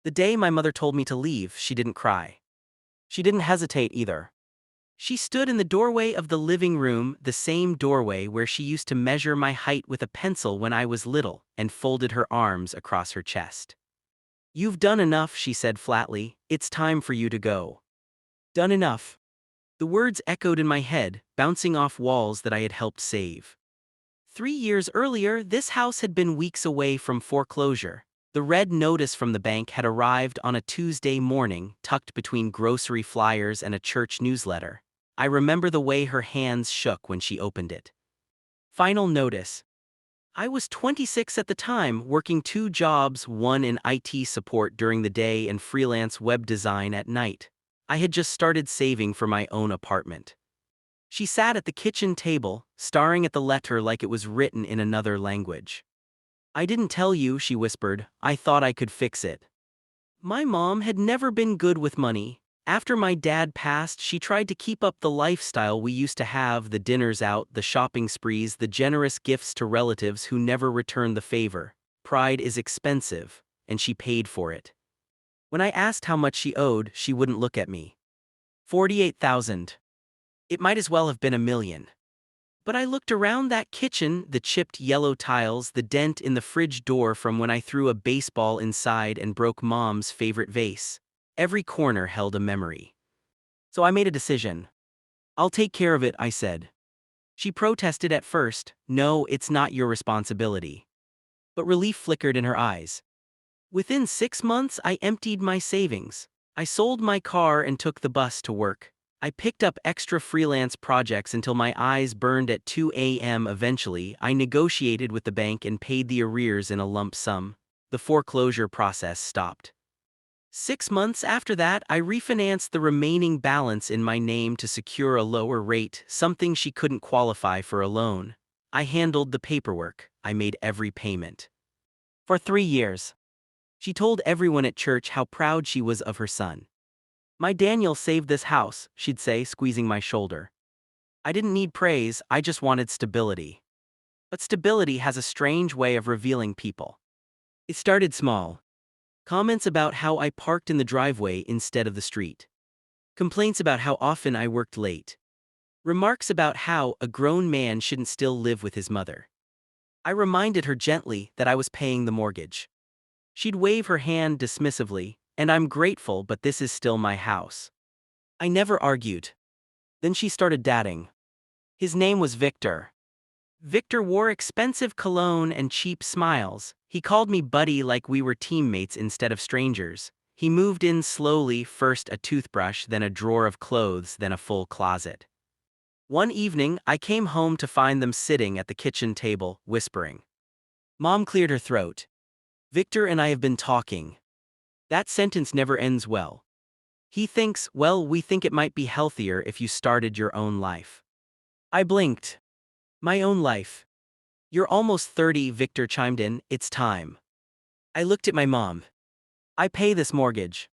The day my mother told me to leave, she didn't cry. She didn't hesitate either. She stood in the doorway of the living room, the same doorway where she used to measure my height with a pencil when I was little, and folded her arms across her chest. "You've done enough," she said flatly. "It's time for you to go." Done enough. The words echoed in my head, bouncing off walls that I had helped save. 3 years earlier, this house had been weeks away from foreclosure. The red notice from the bank had arrived on a Tuesday morning, tucked between grocery flyers and a church newsletter. I remember the way her hands shook when she opened it. Final notice. I was 26 at the time, working 2 jobs, one in IT support during the day and freelance web design at night. I had just started saving for my own apartment. She sat at the kitchen table, staring at the letter like it was written in another language. "I didn't tell you," she whispered. "I thought I could fix it." My mom had never been good with money. After my dad passed, she tried to keep up the lifestyle we used to have: the dinners out, the shopping sprees, the generous gifts to relatives who never returned the favor. Pride is expensive, and she paid for it. When I asked how much she owed, she wouldn't look at me. 48,000. It might as well have been 1 million. But I looked around that kitchen, the chipped yellow tiles, the dent in the fridge door from when I threw a baseball inside and broke Mom's favorite vase. Every corner held a memory. So I made a decision. "I'll take care of it," I said. She protested at first. "No, it's not your responsibility." But relief flickered in her eyes. Within 6 months, I emptied my savings. I sold my car and took the bus to work. I picked up extra freelance projects until my eyes burned at 2 a.m. Eventually, I negotiated with the bank and paid the arrears in a lump sum. The foreclosure process stopped. 6 months after that, I refinanced the remaining balance in my name to secure a lower rate, something she couldn't qualify for a loan. I handled the paperwork. I made every payment. For 3 years. She told everyone at church how proud she was of her son. "My Daniel saved this house," she'd say, squeezing my shoulder. I didn't need praise, I just wanted stability. But stability has a strange way of revealing people. It started small. Comments about how I parked in the driveway instead of the street. Complaints about how often I worked late. Remarks about how a grown man shouldn't still live with his mother. I reminded her gently that I was paying the mortgage. She'd wave her hand dismissively, "And I'm grateful, but this is still my house." I never argued. Then she started dating. His name was Victor. Victor wore expensive cologne and cheap smiles. He called me buddy like we were teammates instead of strangers. He moved in slowly, first a toothbrush, then a drawer of clothes, then a full closet. One evening, I came home to find them sitting at the kitchen table, whispering. Mom cleared her throat. "Victor and I have been talking." That sentence never ends well. "He thinks, well, we think it might be healthier if you started your own life." I blinked. "My own life?" "You're almost 30, Victor chimed in. "It's time." I looked at my mom. "I pay this mortgage."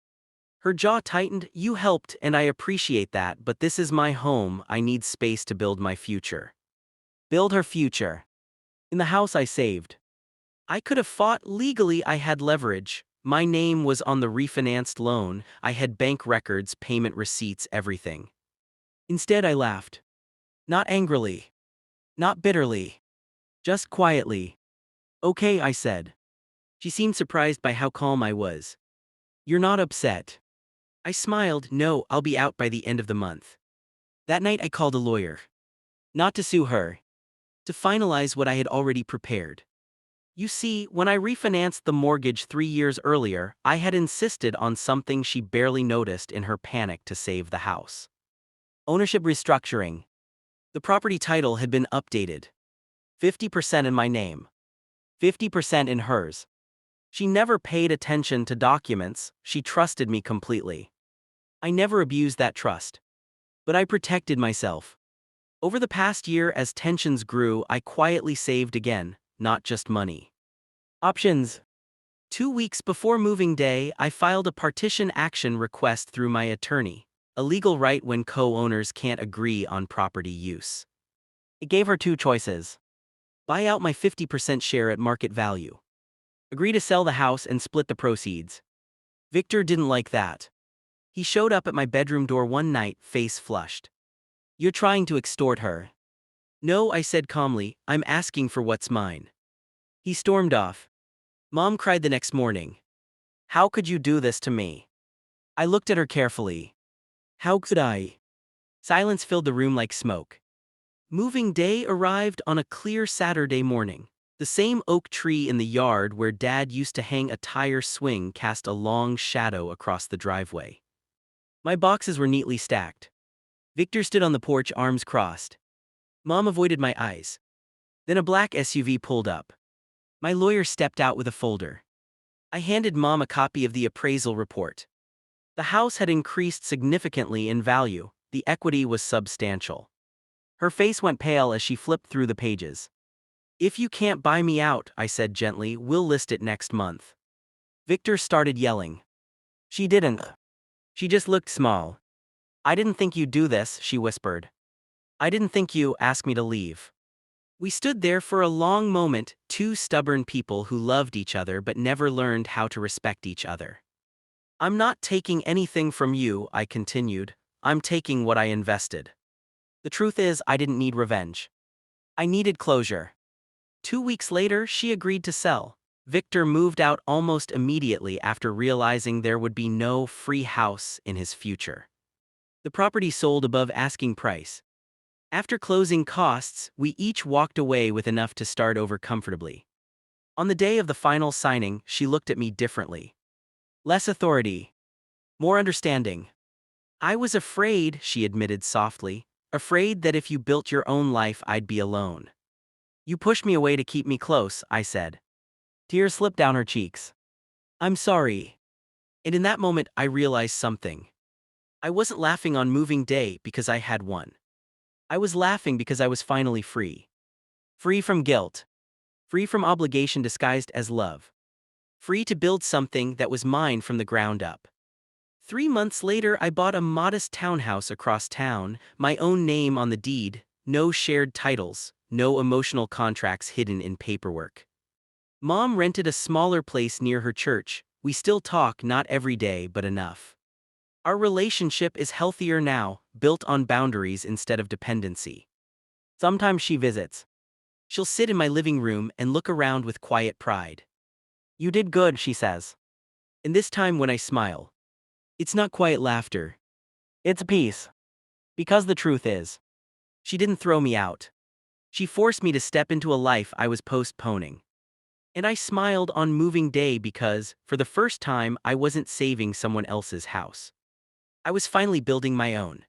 Her jaw tightened. "You helped, and I appreciate that, but this is my home. I need space to build my future." Build her future. In the house I saved. I could have fought legally. I had leverage. My name was on the refinanced loan. I had bank records, payment receipts, everything. Instead, I laughed. Not angrily. Not bitterly. Just quietly. "Okay," I said. She seemed surprised by how calm I was. "You're not upset?" I smiled. "No, I'll be out by the end of the month." That night I called a lawyer. Not to sue her. To finalize what I had already prepared. You see, when I refinanced the mortgage 3 years earlier, I had insisted on something she barely noticed in her panic to save the house. Ownership restructuring. The property title had been updated. 50% in my name. 50% in hers. She never paid attention to documents. She trusted me completely. I never abused that trust. But I protected myself. Over the past year, as tensions grew, I quietly saved again, not just money. Options. 2 weeks before moving day, I filed a partition action request through my attorney, a legal right when co-owners can't agree on property use. It gave her two choices. Buy out my 50% share at market value. Agree to sell the house and split the proceeds. Victor didn't like that. He showed up at my bedroom door one night, face flushed. "You're trying to extort her." "No," I said calmly, "I'm asking for what's mine." He stormed off. Mom cried the next morning. "How could you do this to me?" I looked at her carefully. "How could I?" Silence filled the room like smoke. Moving day arrived on a clear Saturday morning. The same oak tree in the yard where Dad used to hang a tire swing cast a long shadow across the driveway. My boxes were neatly stacked. Victor stood on the porch, arms crossed. Mom avoided my eyes. Then a black SUV pulled up. My lawyer stepped out with a folder. I handed Mom a copy of the appraisal report. The house had increased significantly in value. The equity was substantial. Her face went pale as she flipped through the pages. "If you can't buy me out," I said gently, "we'll list it next month." Victor started yelling. "She didn't. She just looked small." "I didn't think you'd do this," she whispered. "I didn't think you asked me to leave." We stood there for a long moment, two stubborn people who loved each other but never learned how to respect each other. "I'm not taking anything from you," I continued. "I'm taking what I invested." The truth is, I didn't need revenge. I needed closure. 2 weeks later, she agreed to sell. Victor moved out almost immediately after realizing there would be no free house in his future. The property sold above asking price. After closing costs, we each walked away with enough to start over comfortably. On the day of the final signing, she looked at me differently. Less authority. More understanding. "I was afraid," she admitted softly, "afraid that if you built your own life, I'd be alone." "You pushed me away to keep me close," I said. Tears slipped down her cheeks. "I'm sorry." And in that moment, I realized something. I wasn't laughing on moving day because I had won. I was laughing because I was finally free. Free from guilt. Free from obligation disguised as love. Free to build something that was mine from the ground up. 3 months later, I bought a modest townhouse across town, my own name on the deed, no shared titles, no emotional contracts hidden in paperwork. Mom rented a smaller place near her church. We still talk, not every day, but enough. Our relationship is healthier now, built on boundaries instead of dependency. Sometimes she visits. She'll sit in my living room and look around with quiet pride. "You did good," she says. And this time when I smile, it's not quiet laughter. It's peace. Because the truth is, she didn't throw me out. She forced me to step into a life I was postponing. And I smiled on moving day because, for the first time, I wasn't saving someone else's house. I was finally building my own.